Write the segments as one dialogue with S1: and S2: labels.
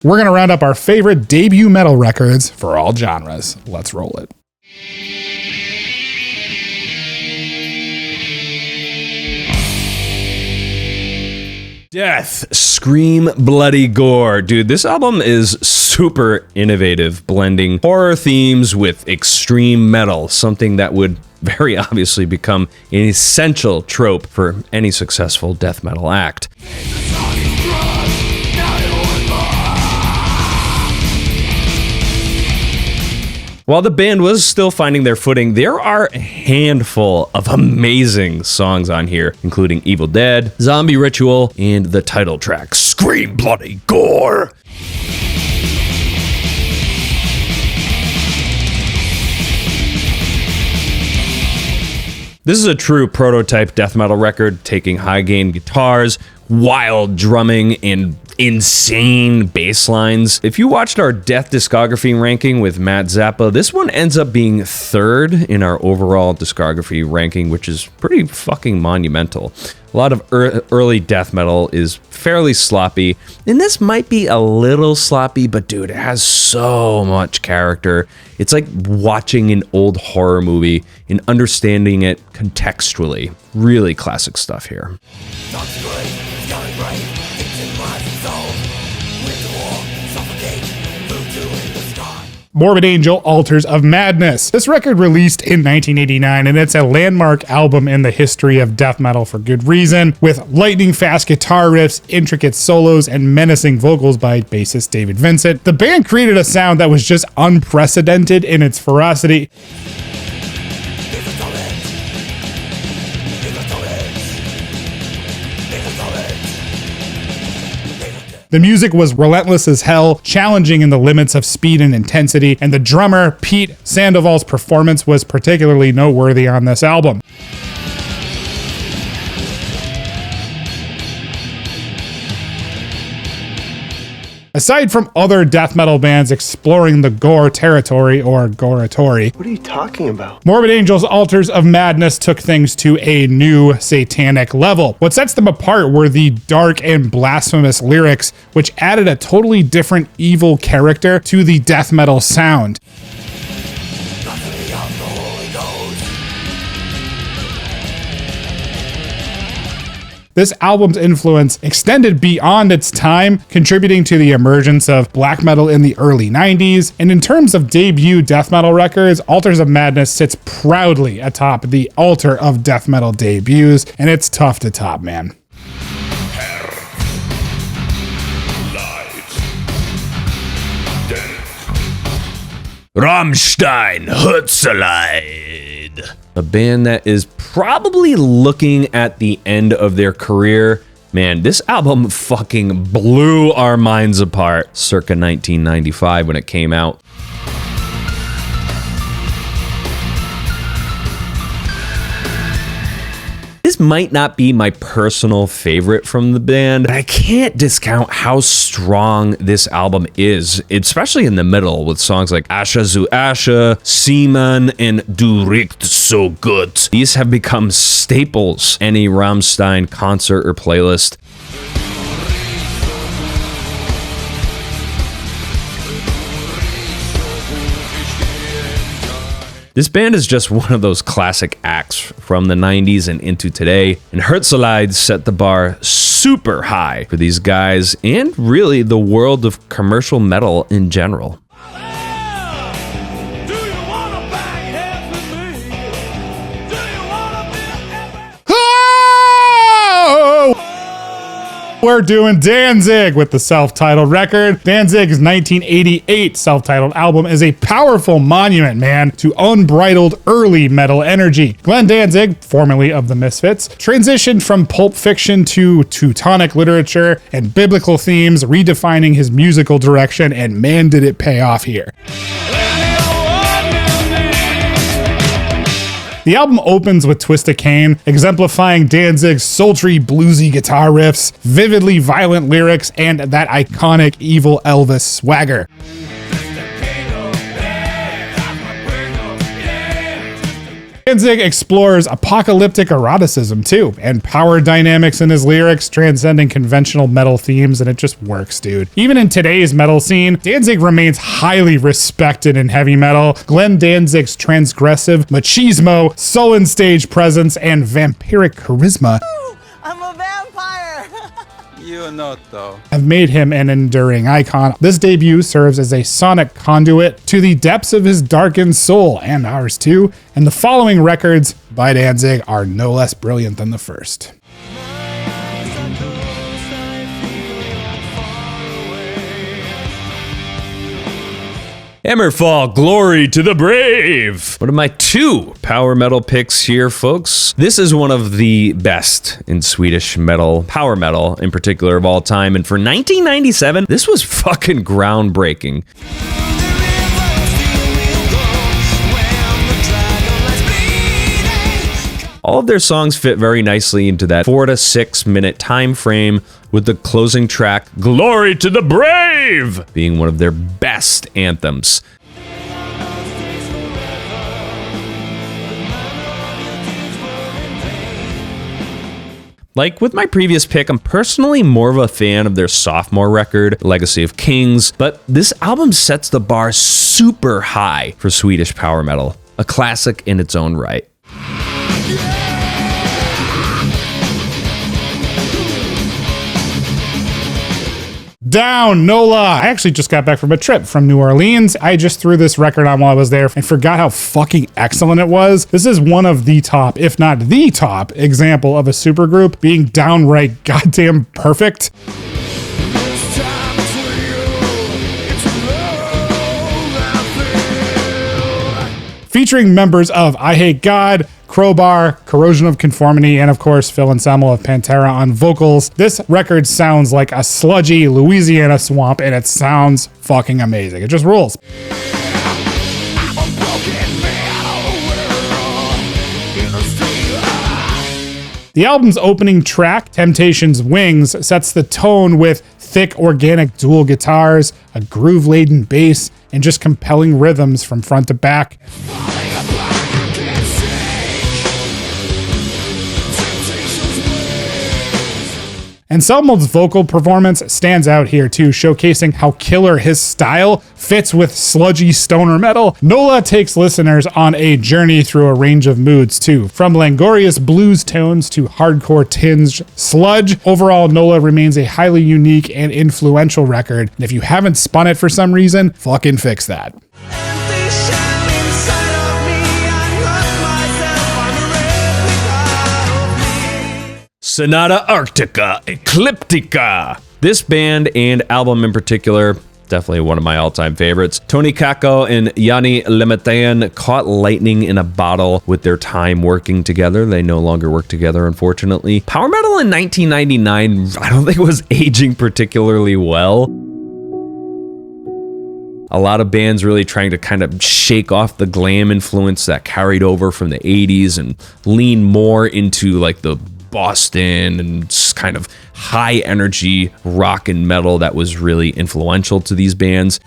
S1: We're going to round up our favorite debut metal records for all genres. Let's roll it.
S2: Death, Scream, Bloody Gore. Dude, this album is super innovative, blending horror themes with extreme metal, something that would very obviously become an essential trope for any successful death metal act. While the band was still finding their footing, there are a handful of amazing songs on here, including Evil Dead, Zombie Ritual, and the title track, Scream Bloody Gore. This is a true prototype death metal record, taking high-gain guitars, wild drumming, and insane bass lines. If you watched our death discography ranking with Matt Zappa, this one ends up being third in our overall discography ranking, which is pretty fucking monumental. A lot of early death metal is fairly sloppy, and this might be a little sloppy, but dude, it has so much character. It's like watching an old horror movie and understanding it contextually. Really classic stuff here.
S1: Morbid Angel, Altars of Madness. This record released in 1989, and it's a landmark album in the history of death metal for good reason, with lightning-fast guitar riffs, intricate solos, and menacing vocals by bassist David Vincent. The band created a sound that was just unprecedented in its ferocity. The music was relentless as hell, challenging in the limits of speed and intensity, and the drummer, Pete Sandoval's performance was particularly noteworthy on this album. Aside from other death metal bands exploring the gore territory, or goratory,
S3: what are you talking about?
S1: Morbid Angels' Altars of Madness took things to a new satanic level. What sets them apart were the dark and blasphemous lyrics, which added a totally different evil character to the death metal sound. This album's influence extended beyond its time, contributing to the emergence of black metal in the early 90s. And in terms of debut death metal records, Altars of Madness sits proudly atop the altar of death metal debuts, and it's tough to top, man.
S2: Ramstein, Herzeleid. A band that is probably looking at the end of their career. Man, this album fucking blew our minds apart circa 1995 when it came out. This might not be my personal favorite from the band, but I can't discount how strong this album is, especially in the middle with songs like Asche zu Asche, Seemann, and Du riechst so gut. These have become staples any Ramstein concert or playlist. This band is just one of those classic acts from the 90s and into today, and Herzeleid set the bar super high for these guys and really the world of commercial metal in general.
S1: We're doing Danzig with the self-titled record. Danzig's 1988 self-titled album is a powerful monument, man, to unbridled early metal energy. Glenn Danzig, formerly of the Misfits, transitioned from pulp fiction to Teutonic literature and biblical themes, redefining his musical direction, and man, did it pay off here. The album opens with Twist a Cane, exemplifying Danzig's sultry, bluesy guitar riffs, vividly violent lyrics, and that iconic evil Elvis swagger. Danzig explores apocalyptic eroticism too, and power dynamics in his lyrics, transcending conventional metal themes, and it just works, dude. Even in today's metal scene, Danzig remains highly respected in heavy metal. Glenn Danzig's transgressive machismo, sullen stage presence, and vampiric charisma
S3: I'm a vampire!
S4: You're not, though.
S1: have made him an enduring icon. This debut serves as a sonic conduit to the depths of his darkened soul, and ours too, and the following records by Danzig are no less brilliant than the first.
S2: HammerFall, Glory to the Brave. One of my 2 power metal picks here, folks. This is one of the best in Swedish metal, power metal in particular of all time. And for 1997, this was fucking groundbreaking. All of their songs fit very nicely into that 4 to 6 minute time frame, with the closing track, Glory to the Brave, being one of their best anthems. Like with my previous pick, I'm personally more of a fan of their sophomore record, Legacy of Kings, but this album sets the bar super high for Swedish power metal, a classic in its own right.
S1: Down, Nola. I actually just got back from a trip from New Orleans. I just threw this record on while I was there and forgot how fucking excellent it was. This is one of the top, if not the top, example of a supergroup being downright goddamn perfect. Featuring members of I Hate God, Crowbar, Corrosion of Conformity, and of course Phil Anselmo of Pantera on vocals. This record sounds like a sludgy Louisiana swamp, and it sounds fucking amazing. It just rules. The album's opening track, Temptation's Wings, sets the tone with thick organic dual guitars, a groove-laden bass, and just compelling rhythms from front to back. Anselmo's vocal performance stands out here too, showcasing how killer his style fits with sludgy stoner metal. Nola takes listeners on a journey through a range of moods too, from langorious blues tones to hardcore tinged sludge. Overall, Nola remains a highly unique and influential record, and if you haven't spun it for some reason, fucking fix that.
S2: Sonata Arctica, Ecliptica. This band and album in particular, definitely one of my all-time favorites. Tony Kakko and Yanni Lemaitan caught lightning in a bottle with their time working together. They no longer work together, unfortunately. Power metal in 1999, I don't think it was aging particularly well. A lot of bands really trying to kind of shake off the glam influence that carried over from the 80s and lean more into like the Boston and just kind of high energy rock and metal that was really influential to these bands.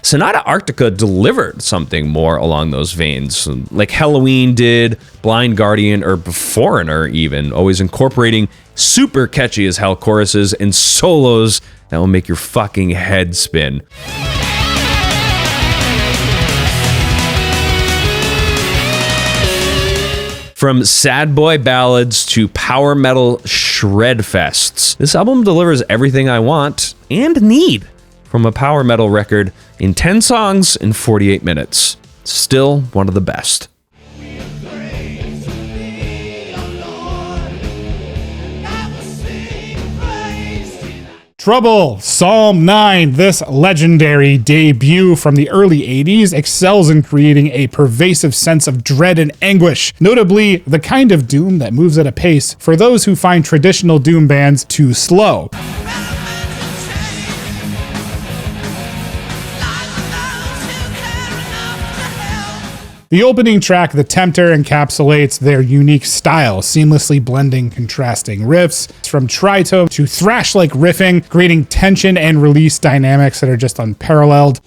S2: Sonata Arctica delivered something more along those veins, like Halloween did, Blind Guardian, or Foreigner even, always incorporating super catchy as hell choruses and solos that will make your fucking head spin. From sad boy ballads to power metal shred fests, this album delivers everything I want and need from a power metal record in 10 songs in 48 minutes. Still one of the best.
S1: Trouble, Psalm 9. This legendary debut from the early 80s excels in creating a pervasive sense of dread and anguish, notably the kind of doom that moves at a pace for those who find traditional doom bands too slow. The opening track, The Tempter, encapsulates their unique style, seamlessly blending contrasting riffs from tritone to thrash-like riffing, creating tension and release dynamics that are just unparalleled.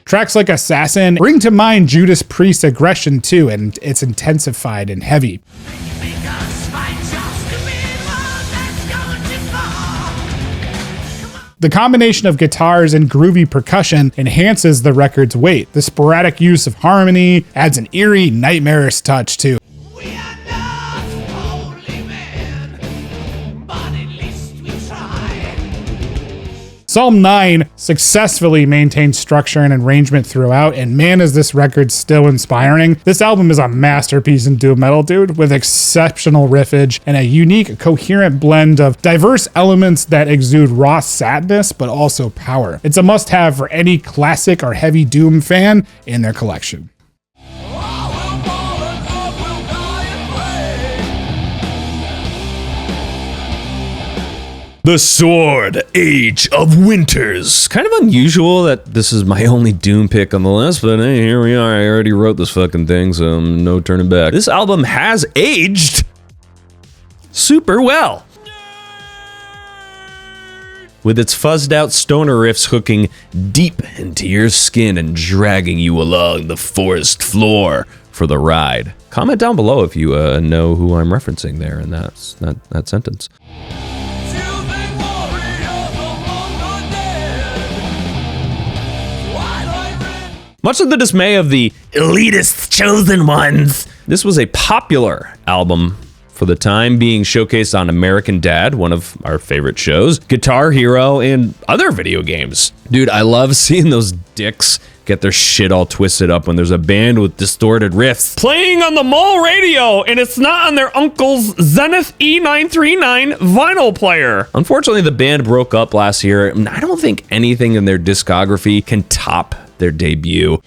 S1: Tracks like Assassin bring to mind Judas Priest's aggression too, and it's intensified and heavy. The combination of guitars and groovy percussion enhances the record's weight. The sporadic use of harmony adds an eerie, nightmarish touch too. Psalm 9 successfully maintains structure and arrangement throughout, and man is this record still inspiring. This album is a masterpiece in doom metal, dude, with exceptional riffage and a unique, coherent blend of diverse elements that exude raw sadness, but also power. It's a must-have for any classic or heavy doom fan in their collection.
S2: The Sword, Age of Winters. Kind of unusual that this is my only Doom pick on the list, but hey, here we are. I already wrote this fucking thing, so no turning back. This album has aged super well. With its fuzzed out stoner riffs hooking deep into your skin and dragging you along the forest floor for the ride. Comment down below if you know who I'm referencing there in that sentence. Much to the dismay of the elitist chosen ones, this was a popular album for the time, being showcased on American Dad, one of our favorite shows, Guitar Hero, and other video games. Dude, I love seeing those dicks get their shit all twisted up when there's a band with distorted riffs playing on the mall radio, and it's not on their uncle's Zenith E939 vinyl player. Unfortunately, the band broke up last year, and I don't think anything in their discography can top their debut.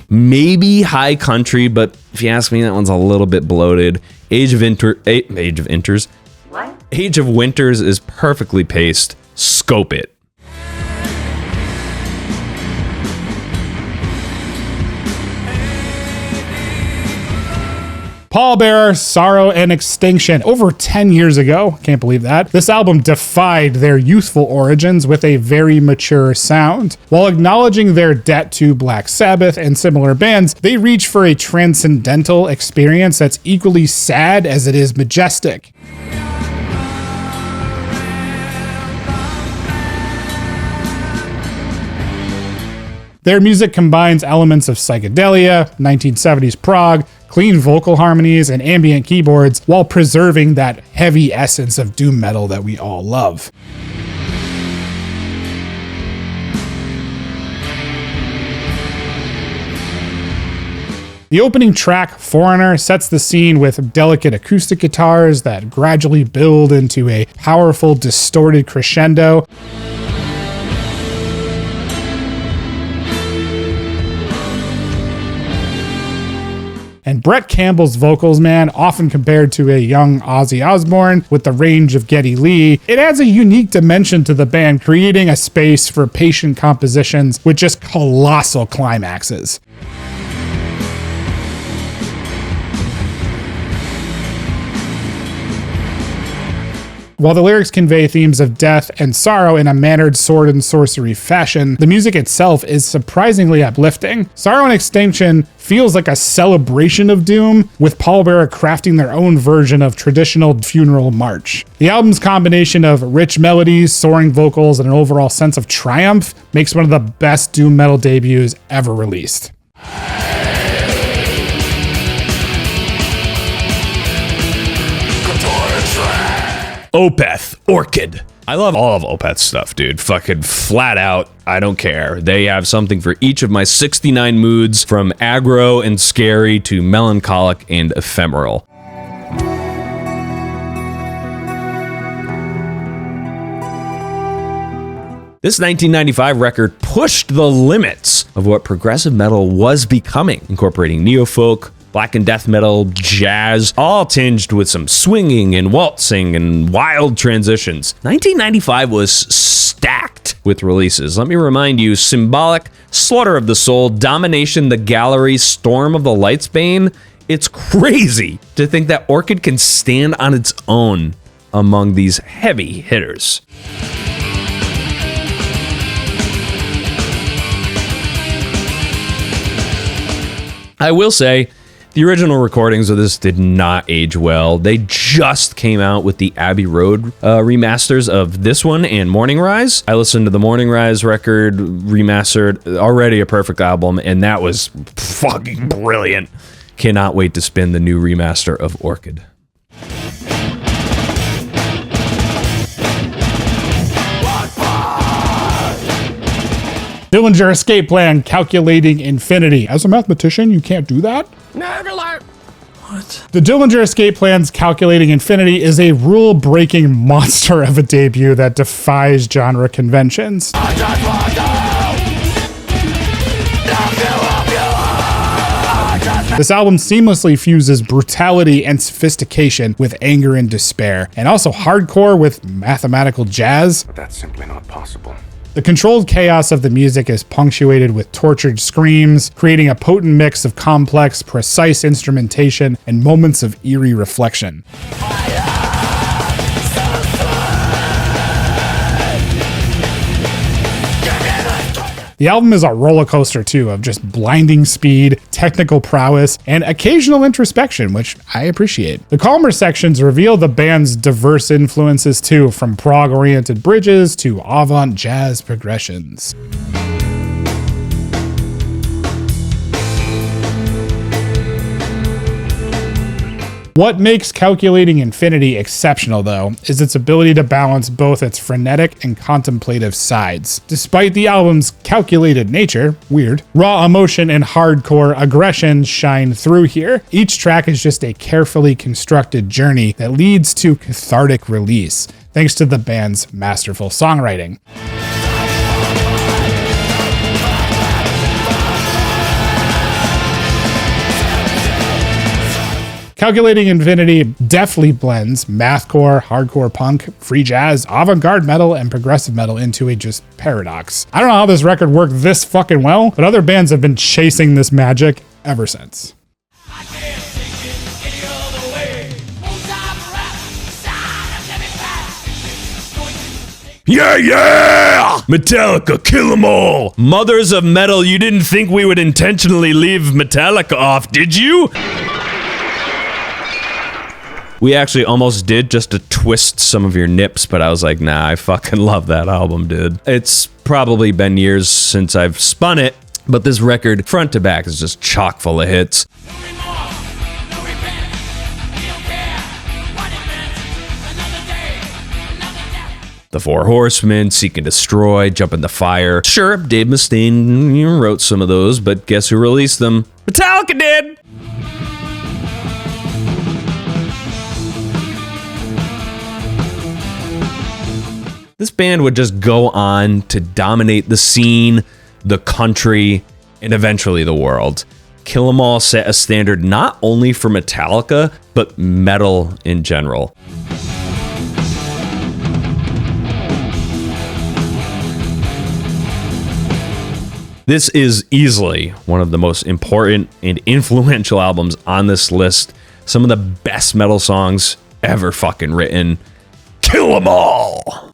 S2: Maybe High Country, but if you ask me, that one's a little bit bloated. Age of Winters. What? Age of Winters is perfectly paced. Scope it.
S1: Pallbearer, Sorrow, and Extinction. Over 10 years ago, can't believe that, this album defied their youthful origins with a very mature sound. While acknowledging their debt to Black Sabbath and similar bands, they reach for a transcendental experience that's equally sad as it is majestic. Their music combines elements of psychedelia, 1970s prog, clean vocal harmonies, and ambient keyboards while preserving that heavy essence of doom metal that we all love. The opening track, Foreigner, sets the scene with delicate acoustic guitars that gradually build into a powerful, distorted crescendo. And Brett Campbell's vocals, man, often compared to a young Ozzy Osbourne with the range of Geddy Lee, it adds a unique dimension to the band, creating a space for patient compositions with just colossal climaxes. While the lyrics convey themes of death and sorrow in a mannered sword and sorcery fashion, the music itself is surprisingly uplifting. Sorrow and Extinction feels like a celebration of doom, with Pallbearer crafting their own version of traditional funeral march. The album's combination of rich melodies, soaring vocals, and an overall sense of triumph makes one of the best doom metal debuts ever released.
S2: Opeth, Orchid. I love all of Opeth's stuff, dude. Fucking flat out, I don't care. They have something for each of my 69 moods, from aggro and scary to melancholic and ephemeral. This 1995 record pushed the limits of what progressive metal was becoming, incorporating neo-folk, black and death metal, jazz, all tinged with some swinging and waltzing and wild transitions. 1995 was stacked with releases. Let me remind you, Symbolic, Slaughter of the Soul, Domination, The Gallery, Storm of the Lightsbane. It's crazy to think that Orchid can stand on its own among these heavy hitters. I will say, the original recordings of this did not age well. They just came out with the Abbey Road remasters of this one and Morning Rise. I listened to the Morning Rise record remastered, already a perfect album, and that was fucking brilliant. Cannot wait to spin the new remaster of Orchid.
S1: Dillinger Escape Plan, Calculating Infinity. As a mathematician, you can't do that?
S5: Nerd alert! What?
S1: The Dillinger Escape Plan's Calculating Infinity is a rule-breaking monster of a debut that defies genre conventions. This album seamlessly fuses brutality and sophistication with anger and despair, and also hardcore with mathematical jazz.
S6: But that's simply not possible.
S1: The controlled chaos of the music is punctuated with tortured screams, creating a potent mix of complex, precise instrumentation and moments of eerie reflection. The album is a roller coaster too, of just blinding speed, technical prowess, and occasional introspection, which I appreciate. The calmer sections reveal the band's diverse influences too, from prog-oriented bridges to avant jazz progressions. What makes Calculating Infinity exceptional, though, is its ability to balance both its frenetic and contemplative sides. Despite the album's calculated nature, weird, raw emotion and hardcore aggression shine through here. Each track is just a carefully constructed journey that leads to cathartic release, thanks to the band's masterful songwriting. Calculating Infinity deftly blends mathcore, hardcore punk, free jazz, avant-garde metal, and progressive metal into a just paradox. I don't know how this record worked this fucking well, but other bands have been chasing this magic ever since.
S2: Yeah, yeah! Metallica, kill 'em all! Mothers of metal, you didn't think we would intentionally leave Metallica off, did you? We actually almost did, just to twist some of your nips, but I was like, nah, I fucking love that album, dude. It's probably been years since I've spun it, but this record, front to back, is just chock full of hits. The Four Horsemen, Seek and Destroy, Jump in the Fire. Sure, Dave Mustaine wrote some of those, but guess who released them? Metallica did! This band would just go on to dominate the scene, the country, and eventually the world. Kill 'Em All set a standard not only for Metallica, but metal in general. This is easily one of the most important and influential albums on this list. Some of the best metal songs ever fucking written. Kill 'Em All!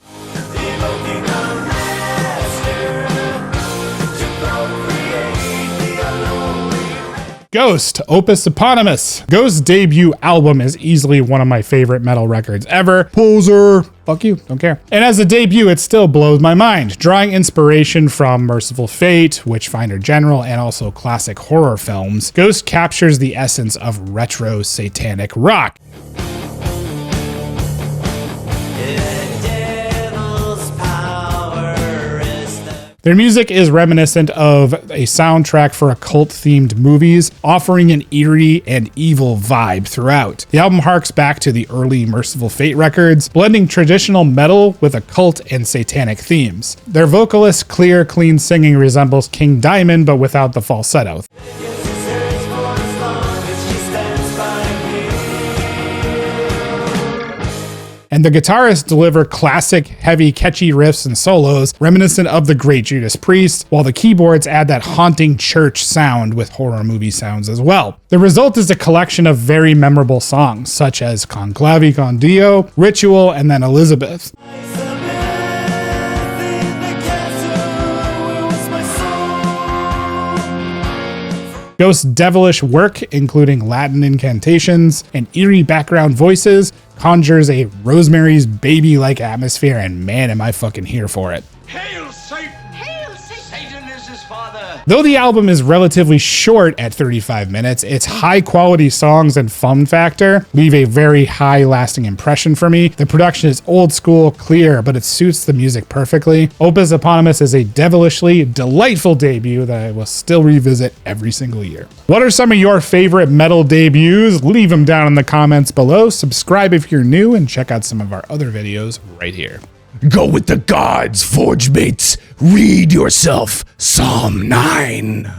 S1: Ghost, Opus Eponymous. Ghost's debut album is easily one of my favorite metal records ever. Poser. Fuck you, don't care. And as a debut, it still blows my mind. Drawing inspiration from Merciful Fate, Witchfinder General, and also classic horror films, Ghost captures the essence of retro satanic rock. Their music is reminiscent of a soundtrack for occult-themed movies, offering an eerie and evil vibe throughout. The album harks back to the early Merciful Fate records, blending traditional metal with occult and satanic themes. Their vocalist's clear, clean singing resembles King Diamond, but without the falsetto. and the guitarists deliver classic, heavy, catchy riffs and solos reminiscent of the great Judas Priest, while the keyboards add that haunting church sound with horror movie sounds as well. The result is a collection of very memorable songs, such as Conclavi con Dio, Ritual, and then Elizabeth. Ghost's devilish work, including Latin incantations and eerie background voices, conjures a Rosemary's Baby-like atmosphere, and man, am I fucking here for it.
S5: Hail Satan! Hail Satan! Satan is his father!
S1: Though the album is relatively short at 35 minutes, its high-quality songs and fun factor leave a very high-lasting impression for me. The production is old school, clear, but it suits the music perfectly. Opus Eponymous is a devilishly delightful debut that I will still revisit every single year. What are some of your favorite metal debuts? Leave them down in the comments below. Subscribe if you're new, and check out some of our other videos right here.
S6: Go with the gods, Forgemates. Read yourself Psalm 9.